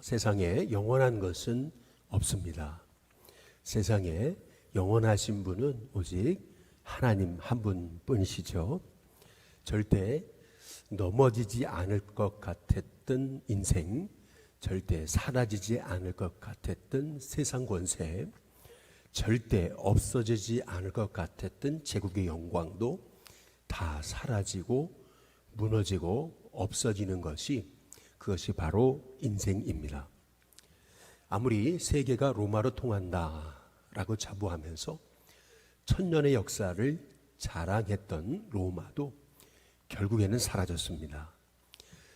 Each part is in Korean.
세상에 영원한 것은 없습니다. 세상에 영원하신 분은 오직 하나님 한 분뿐이시죠. 절대 넘어지지 않을 것 같았던 인생, 절대 사라지지 않을 것 같았던 세상 권세, 절대 없어지지 않을 것 같았던 제국의 영광도 다 사라지고 무너지고 없어지는 것이, 그것이 바로 인생입니다. 아무리 세계가 로마로 통한다라고 자부하면서 천년의 역사를 자랑했던 로마도 결국에는 사라졌습니다.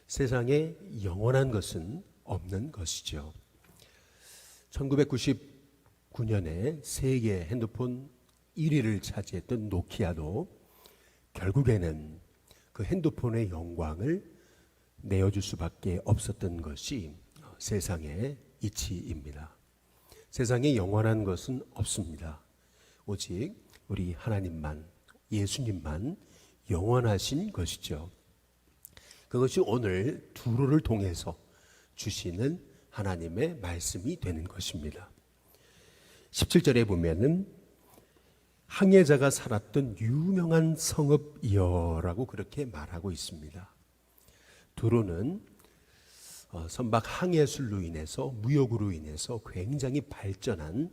세상에 영원한 것은 없는 것이죠. 1999년에 세계 핸드폰 1위를 차지했던 노키아도 결국에는 그 핸드폰의 영광을 내어줄 수밖에 없었던 것이 세상의 이치입니다. 세상에 영원한 것은 없습니다. 오직 우리 하나님만, 예수님만 영원하신 것이죠. 그것이 오늘 두로를 통해서 주시는 하나님의 말씀이 되는 것입니다. 17절에 보면은 항해자가 살았던 유명한 성읍이여라고 그렇게 말하고 있습니다. 두로는 선박 항해술로 인해서, 무역으로 인해서 굉장히 발전한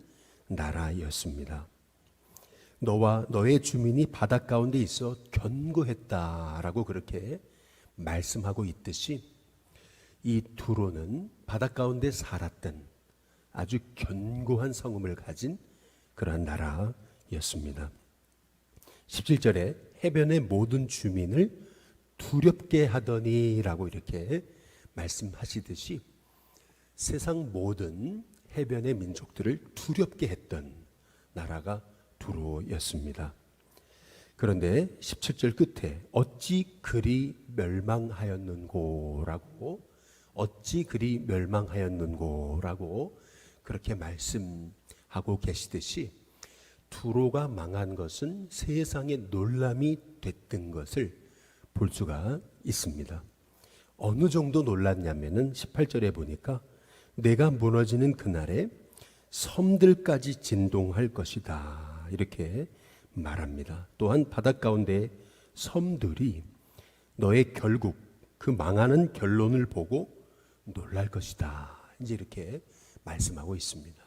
나라였습니다. 너와 너의 주민이 바닷 가운데 있어 견고했다라고 그렇게 말씀하고 있듯이, 이 두로는 바닷 가운데 살았던 아주 견고한 성읍을 가진 그러한 나라였습니다. 17절에 해변의 모든 주민을 두렵게 하더니라고 이렇게 말씀하시듯이 세상 모든 해변의 민족들을 두렵게 했던 나라가 두로였습니다. 그런데 17절 끝에 어찌 그리 멸망하였는고라고, 어찌 그리 멸망하였는고라고 그렇게 말씀하고 계시듯이, 두로가 망한 것은 세상의 놀람이 됐던 것을 볼 수가 있습니다. 어느 정도 놀랐냐면은 18절에 보니까 내가 무너지는 그날에 섬들까지 진동할 것이다 이렇게 말합니다. 또한 바닷 가운데 섬들이 너의 결국, 그 망하는 결론을 보고 놀랄 것이다, 이제 이렇게 말씀하고 있습니다.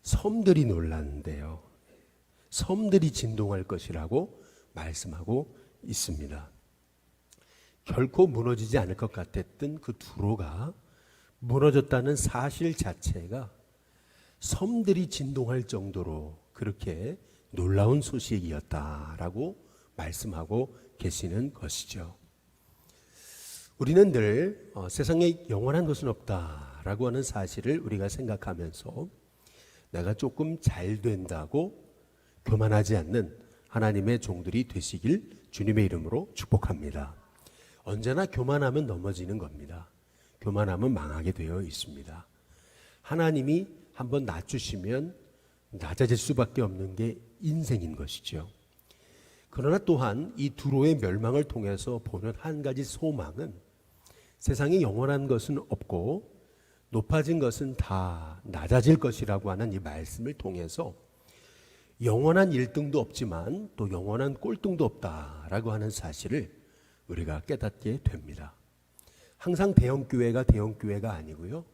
섬들이 놀랐는데요, 섬들이 진동할 것이라고 말씀하고 있습니다. 결코 무너지지 않을 것 같았던 그 두로가 무너졌다는 사실 자체가 섬들이 진동할 정도로 그렇게 놀라운 소식이었다라고 말씀하고 계시는 것이죠. 우리는 늘 세상에 영원한 것은 없다라고 하는 사실을 우리가 생각하면서 내가 조금 잘 된다고 교만하지 않는 하나님의 종들이 되시길 주님의 이름으로 축복합니다. 언제나 교만하면 넘어지는 겁니다. 교만하면 망하게 되어 있습니다. 하나님이 한번 낮추시면 낮아질 수밖에 없는 게 인생인 것이죠. 그러나 또한 이 두로의 멸망을 통해서 보는 한 가지 소망은, 세상에 영원한 것은 없고 높아진 것은 다 낮아질 것이라고 하는 이 말씀을 통해서 영원한 1등도 없지만 또 영원한 꼴등도 없다라고 하는 사실을 우리가 깨닫게 됩니다. 항상 대형교회가 대형교회가 아니고요,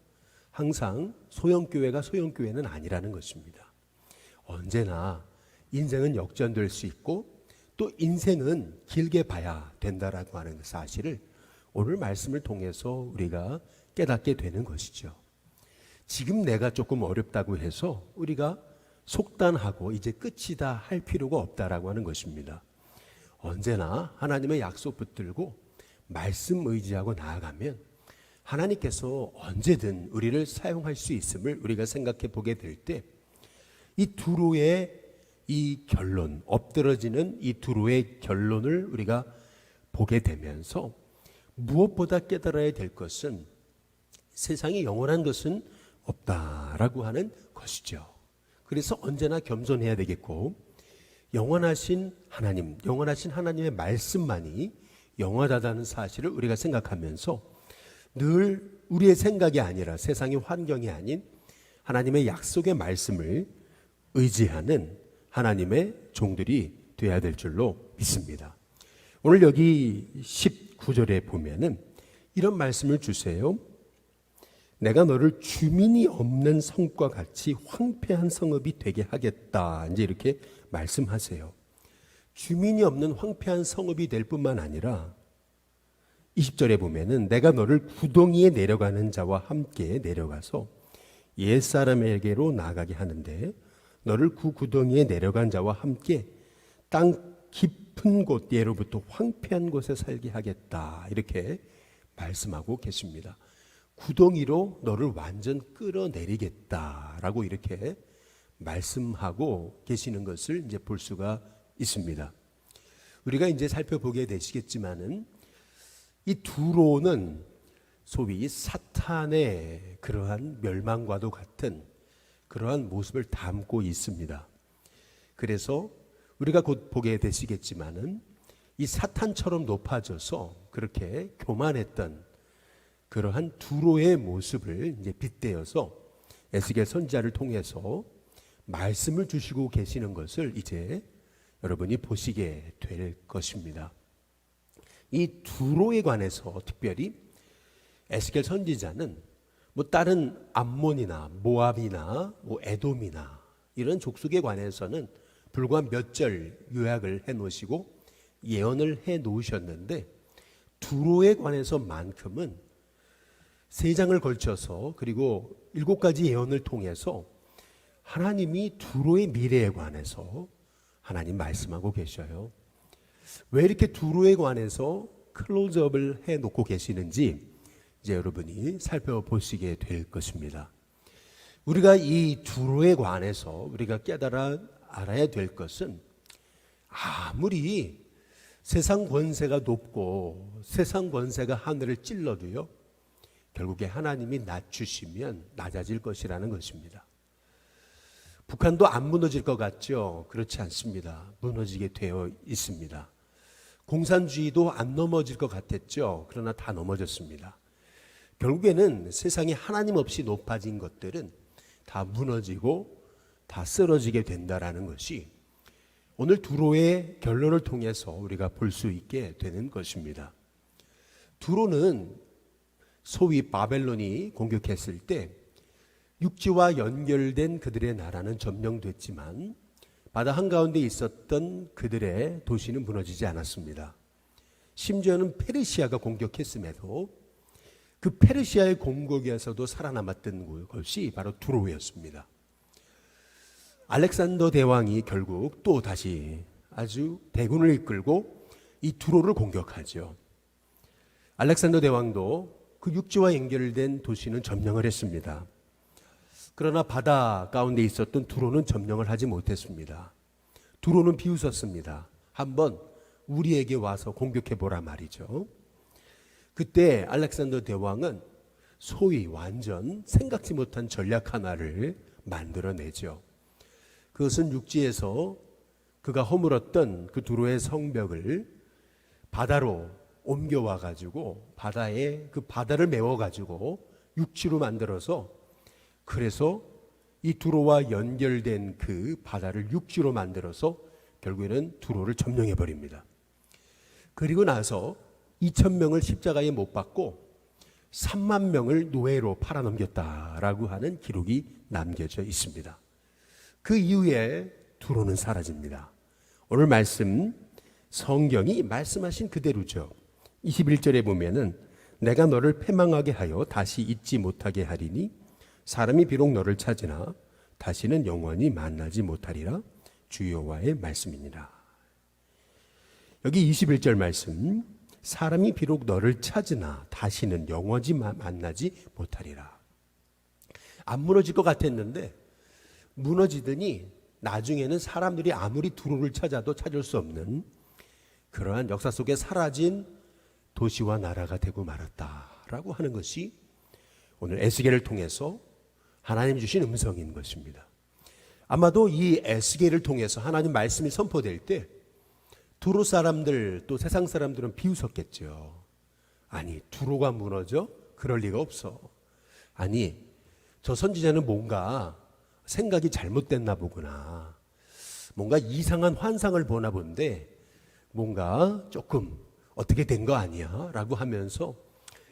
항상 소형교회가 소형교회는 아니라는 것입니다. 언제나 인생은 역전될 수 있고 또 인생은 길게 봐야 된다라고 하는 사실을 오늘 말씀을 통해서 우리가 깨닫게 되는 것이죠. 지금 내가 조금 어렵다고 해서 우리가 속단하고 이제 끝이다 할 필요가 없다라고 하는 것입니다. 언제나 하나님의 약속 붙들고 말씀 의지하고 나아가면 하나님께서 언제든 우리를 사용할 수 있음을 우리가 생각해 보게 될 때, 이 두로의 이 결론, 엎드러지는 이 두로의 결론을 우리가 보게 되면서 무엇보다 깨달아야 될 것은 세상에 영원한 것은 없다라고 하는 것이죠. 그래서 언제나 겸손해야 되겠고, 영원하신 하나님, 영원하신 하나님의 말씀만이 영원하다는 사실을 우리가 생각하면서 늘 우리의 생각이 아니라 세상의 환경이 아닌 하나님의 약속의 말씀을 의지하는 하나님의 종들이 되어야 될 줄로 믿습니다. 오늘 여기 19절에 보면은 이런 말씀을 주세요. 내가 너를 주민이 없는 성과 같이 황폐한 성읍이 되게 하겠다. 이제 이렇게 말씀하세요. 주민이 없는 황폐한 성읍이 될 뿐만 아니라 20절에 보면은 내가 너를 구덩이에 내려가는 자와 함께 내려가서 옛사람에게로 나가게 하는데 너를 그 구덩이에 내려간 자와 함께 땅 깊은 곳 예로부터 황폐한 곳에 살게 하겠다. 이렇게 말씀하고 계십니다. 구덩이로 너를 완전 끌어내리겠다라고 이렇게 말씀하고 계시는 것을 이제 볼 수가 있습니다. 우리가 이제 살펴보게 되시겠지만은 이 두로는 소위 사탄의 그러한 멸망과도 같은 그러한 모습을 담고 있습니다. 그래서 우리가 곧 보게 되시겠지만은 이 사탄처럼 높아져서 그렇게 교만했던 그러한 두로의 모습을 이제 빗대어서 에스겔 선지자를 통해서 말씀을 주시고 계시는 것을 이제 여러분이 보시게 될 것입니다. 이 두로에 관해서 특별히 에스겔 선지자는 뭐 다른 암몬이나 모압이나 뭐 에돔이나 이런 족속에 관해서는 불과 몇 절 요약을 해 놓으시고 예언을 해 놓으셨는데 두로에 관해서만큼은 3장을 걸쳐서 그리고 7가지 예언을 통해서 하나님이 두로의 미래에 관해서 하나님 말씀하고 계셔요. 왜 이렇게 두로에 관해서 클로즈업을 해 놓고 계시는지 이제 여러분이 살펴보시게 될 것입니다. 우리가 이 두로에 관해서 우리가 깨달아 알아야 될 것은 아무리 세상 권세가 높고 세상 권세가 하늘을 찔러도요 결국에 하나님이 낮추시면 낮아질 것이라는 것입니다. 북한도 안 무너질 것 같죠? 그렇지 않습니다. 무너지게 되어 있습니다. 공산주의도 안 넘어질 것 같았죠? 그러나 다 넘어졌습니다. 결국에는 세상에 하나님 없이 높아진 것들은 다 무너지고 다 쓰러지게 된다라는 것이 오늘 두로의 결론을 통해서 우리가 볼 수 있게 되는 것입니다. 두로는 소위 바벨론이 공격했을 때 육지와 연결된 그들의 나라는 점령됐지만 바다 한가운데 있었던 그들의 도시는 무너지지 않았습니다. 심지어는 페르시아가 공격했음에도 그 페르시아의 공격에서도 살아남았던 것이 바로 두로였습니다. 알렉산더 대왕이 결국 또 다시 아주 대군을 이끌고 이 두로를 공격하죠. 알렉산더 대왕도 그 육지와 연결된 도시는 점령을 했습니다. 그러나 바다 가운데 있었던 두로는 점령을 하지 못했습니다. 두로는 비웃었습니다. 한번 우리에게 와서 공격해 보라 말이죠. 그때 알렉산더 대왕은 소위 완전 생각지 못한 전략 하나를 만들어내죠. 그것은 육지에서 그가 허물었던 그 두로의 성벽을 바다로 옮겨와 가지고 바다에 그 바다를 메워 가지고 육지로 만들어서 그래서 이 두로와 연결된 그 바다를 육지로 만들어서 결국에는 두로를 점령해 버립니다. 그리고 나서 2,000명을 십자가에 못 박고 3만 명을 노예로 팔아넘겼다라고 하는 기록이 남겨져 있습니다. 그 이후에 두로는 사라집니다. 오늘 말씀 성경이 말씀하신 그대로죠. 21절에 보면은 내가 너를 패망하게 하여 다시 잊지 못하게 하리니 사람이 비록 너를 찾으나 다시는 영원히 만나지 못하리라 주 여호와의 말씀이니라. 여기 21절 말씀 사람이 비록 너를 찾으나 다시는 영원히 만나지 못하리라. 안 무너질 것 같았는데 무너지더니 나중에는 사람들이 아무리 두로를 찾아도 찾을 수 없는 그러한 역사 속에 사라진 도시와 나라가 되고 말았다라고 하는 것이 오늘 에스겔을 통해서 하나님 주신 음성인 것입니다. 아마도 이 에스겔을 통해서 하나님 말씀이 선포될 때 두로 사람들 또 세상 사람들은 비웃었겠죠. 아니 두로가 무너져? 그럴 리가 없어. 아니, 저 선지자는 뭔가 생각이 잘못됐나 보구나. 뭔가 이상한 환상을 보나 본데 뭔가 조금 어떻게 된 거 아니야? 라고 하면서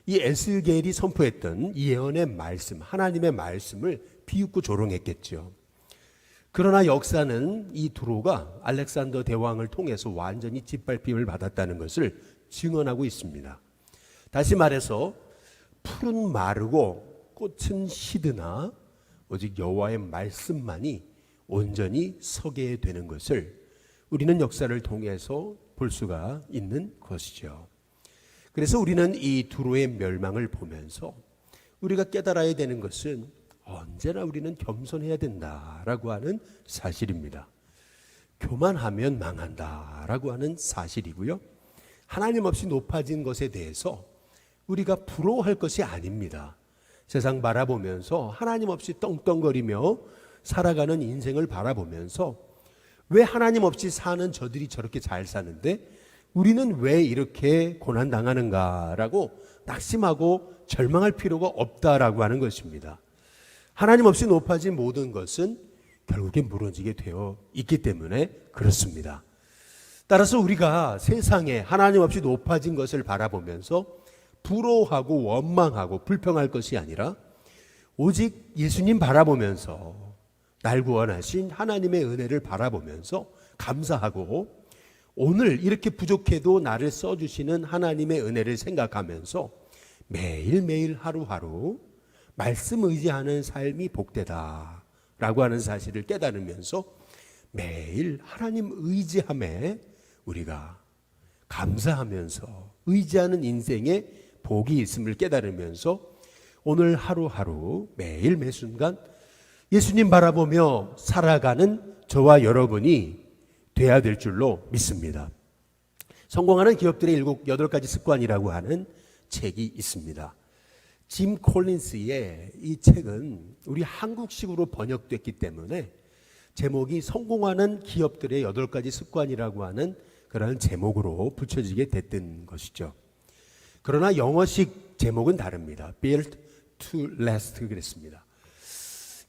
이 에스겔이 선포했던 이 예언의 말씀, 하나님의 말씀을 비웃고 조롱했겠죠. 그러나 역사는 이 두로가 알렉산더 대왕을 통해서 완전히 짓밟힘을 받았다는 것을 증언하고 있습니다. 다시 말해서 풀은 마르고 꽃은 시드나 오직 여호와의 말씀만이 온전히 서게 되는 것을 우리는 역사를 통해서 볼 수가 있는 것이죠. 그래서 우리는 이 두로의 멸망을 보면서 우리가 깨달아야 되는 것은 언제나 우리는 겸손해야 된다라고 하는 사실입니다. 교만하면 망한다라고 하는 사실이고요. 하나님 없이 높아진 것에 대해서 우리가 부러워할 것이 아닙니다. 세상 바라보면서 하나님 없이 떵떵거리며 살아가는 인생을 바라보면서 왜 하나님 없이 사는 저들이 저렇게 잘 사는데 우리는 왜 이렇게 고난당하는가라고 낙심하고 절망할 필요가 없다라고 하는 것입니다. 하나님 없이 높아진 모든 것은 결국에 무너지게 되어 있기 때문에 그렇습니다. 따라서 우리가 세상에 하나님 없이 높아진 것을 바라보면서 부러워하고 원망하고 불평할 것이 아니라 오직 예수님 바라보면서 날 구원하신 하나님의 은혜를 바라보면서 감사하고 오늘 이렇게 부족해도 나를 써주시는 하나님의 은혜를 생각하면서 매일매일 하루하루 말씀 의지하는 삶이 복되다라고 하는 사실을 깨달으면서 매일 하나님 의지함에 우리가 감사하면서 의지하는 인생에 복이 있음을 깨달으면서 오늘 하루하루 매일 매순간 예수님 바라보며 살아가는 저와 여러분이 돼야 될 줄로 믿습니다. 성공하는 기업들의 8가지 습관이라고 하는 책이 있습니다. 짐 콜린스의 이 책은 우리 한국식으로 번역됐기 때문에 제목이 성공하는 기업들의 8가지 습관이라고 하는 그런 제목으로 붙여지게 됐던 것이죠. 그러나 영어식 제목은 다릅니다. Built to Last 그랬습니다.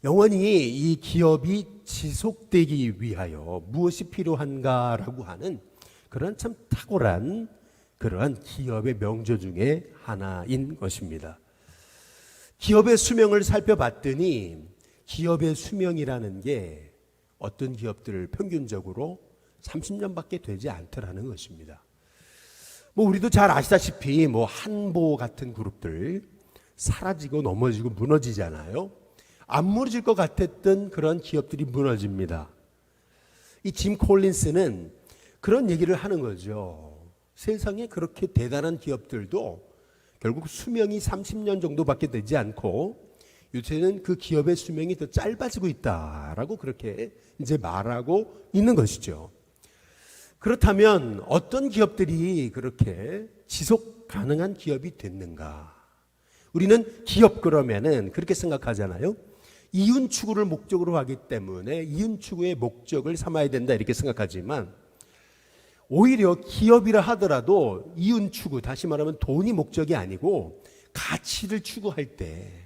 영원히 이 기업이 지속되기 위하여 무엇이 필요한가라고 하는 그런 참 탁월한 그러한 기업의 명저 중에 하나인 것입니다. 기업의 수명을 살펴봤더니 기업의 수명이라는 게 어떤 기업들 평균적으로 30년밖에 되지 않더라는 것입니다. 우리도 잘 아시다시피 한보 같은 그룹들 사라지고 넘어지고 무너지잖아요. 안 무너질 것 같았던 그런 기업들이 무너집니다. 이 짐 콜린스는 그런 얘기를 하는 거죠. 세상에 그렇게 대단한 기업들도 결국 수명이 30년 정도밖에 되지 않고 요새는 그 기업의 수명이 더 짧아지고 있다라고 그렇게 이제 말하고 있는 것이죠. 그렇다면 어떤 기업들이 그렇게 지속 가능한 기업이 됐는가? 우리는 기업 그러면은 그렇게 생각하잖아요. 이윤 추구를 목적으로 하기 때문에 이윤 추구의 목적을 삼아야 된다 이렇게 생각하지만 오히려 기업이라 하더라도 이윤 추구, 다시 말하면 돈이 목적이 아니고 가치를 추구할 때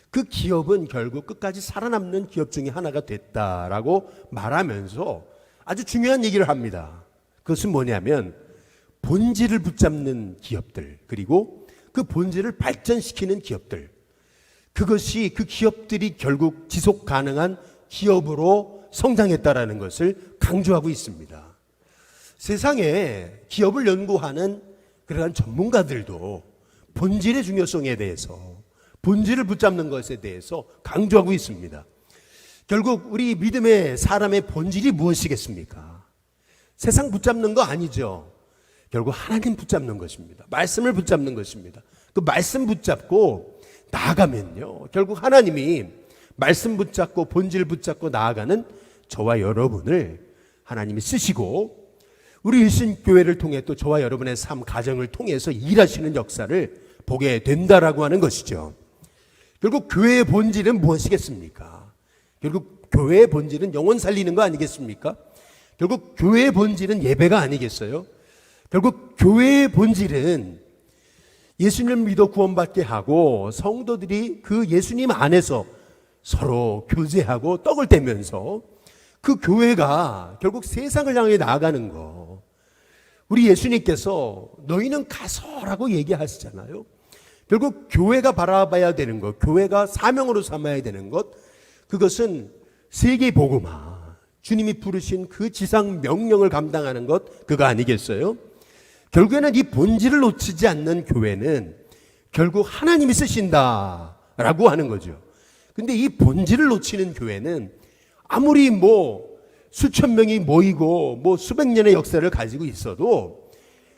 그 기업은 결국 끝까지 살아남는 기업 중에 하나가 됐다라고 말하면서 아주 중요한 얘기를 합니다. 그것은 뭐냐면 본질을 붙잡는 기업들, 그리고 그 본질을 발전시키는 기업들, 그것이 그 기업들이 결국 지속 가능한 기업으로 성장했다라는 것을 강조하고 있습니다. 세상에 기업을 연구하는 그러한 전문가들도 본질의 중요성에 대해서, 본질을 붙잡는 것에 대해서 강조하고 있습니다. 결국 우리 믿음의 사람의 본질이 무엇이겠습니까? 세상 붙잡는 거 아니죠. 결국 하나님 붙잡는 것입니다. 말씀을 붙잡는 것입니다. 그 말씀 붙잡고 나아가면요, 결국 하나님이 말씀 붙잡고 본질 붙잡고 나아가는 저와 여러분을 하나님이 쓰시고 우리 일신교회를 통해 또 저와 여러분의 삶 가정을 통해서 일하시는 역사를 보게 된다라고 하는 것이죠. 결국 교회의 본질은 무엇이겠습니까? 결국 교회의 본질은 영혼 살리는 거 아니겠습니까? 결국 교회의 본질은 예배가 아니겠어요? 결국 교회의 본질은 예수님을 믿어 구원받게 하고 성도들이 그 예수님 안에서 서로 교제하고 떡을 떼면서 그 교회가 결국 세상을 향해 나아가는 거. 우리 예수님께서 너희는 가서라고 얘기하시잖아요. 결국 교회가 바라봐야 되는 것, 교회가 사명으로 삼아야 되는 것, 그것은 세계 복음화, 주님이 부르신 그 지상 명령을 감당하는 것, 그거 아니겠어요? 결국에는 이 본질을 놓치지 않는 교회는 결국 하나님이 쓰신다라고 하는 거죠. 근데 이 본질을 놓치는 교회는 아무리 수천 명이 모이고 수백 년의 역사를 가지고 있어도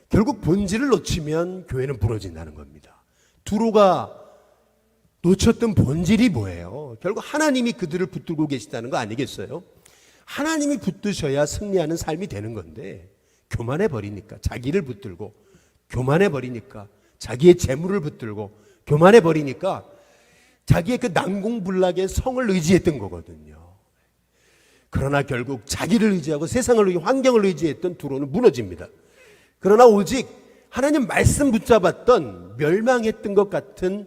결국 본질을 놓치면 교회는 부러진다는 겁니다. 두로가 놓쳤던 본질이 뭐예요? 결국 하나님이 그들을 붙들고 계시다는 거 아니겠어요? 하나님이 붙드셔야 승리하는 삶이 되는 건데 교만해 버리니까 자기를 붙들고, 교만해 버리니까 자기의 재물을 붙들고, 교만해 버리니까 자기의 그 난공불락의 성을 의지했던 거거든요. 그러나 결국 자기를 의지하고 세상을 환경을 의지했던 두로는 무너집니다. 그러나 오직 하나님 말씀 붙잡았던 멸망했던 것 같은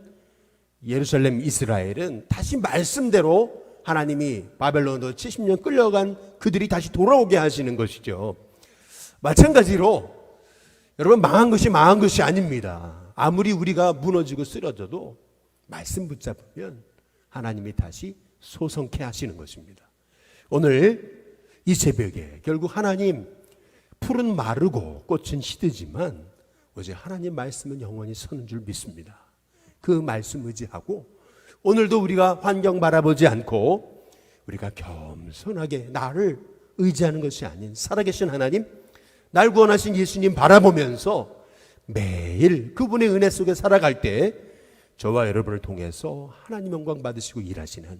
예루살렘 이스라엘은 다시 말씀대로 하나님이 바벨론으로 70년 끌려간 그들이 다시 돌아오게 하시는 것이죠. 마찬가지로 여러분, 망한 것이 아닙니다. 아무리 우리가 무너지고 쓰러져도 말씀 붙잡으면 하나님이 다시 소성케 하시는 것입니다. 오늘 이 새벽에 결국 하나님, 풀은 마르고 꽃은 시들지만 오직 하나님 말씀은 영원히 서는 줄 믿습니다. 그 말씀 의지하고 오늘도 우리가 환경 바라보지 않고 우리가 겸손하게 나를 의지하는 것이 아닌 살아계신 하나님, 날 구원하신 예수님 바라보면서 매일 그분의 은혜 속에 살아갈 때 저와 여러분을 통해서 하나님 영광 받으시고 일하시는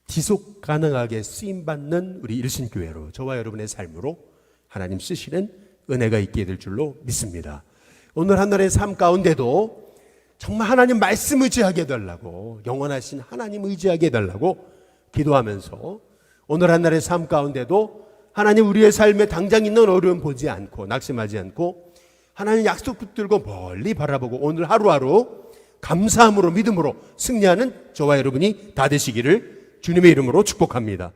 지속 가능하게 쓰임받는 우리 일신교회로 저와 여러분의 삶으로 하나님 쓰시는 은혜가 있게 될 줄로 믿습니다. 오늘 하늘의 삶 가운데도 정말 하나님 말씀 의지하게 해달라고, 영원하신 하나님 의지하게 해달라고 기도하면서 오늘 한날의 삶 가운데도 하나님 우리의 삶에 당장 있는 어려움 보지 않고 낙심하지 않고 하나님 약속 붙들고 멀리 바라보고 오늘 하루하루 감사함으로 믿음으로 승리하는 저와 여러분이 다 되시기를 주님의 이름으로 축복합니다.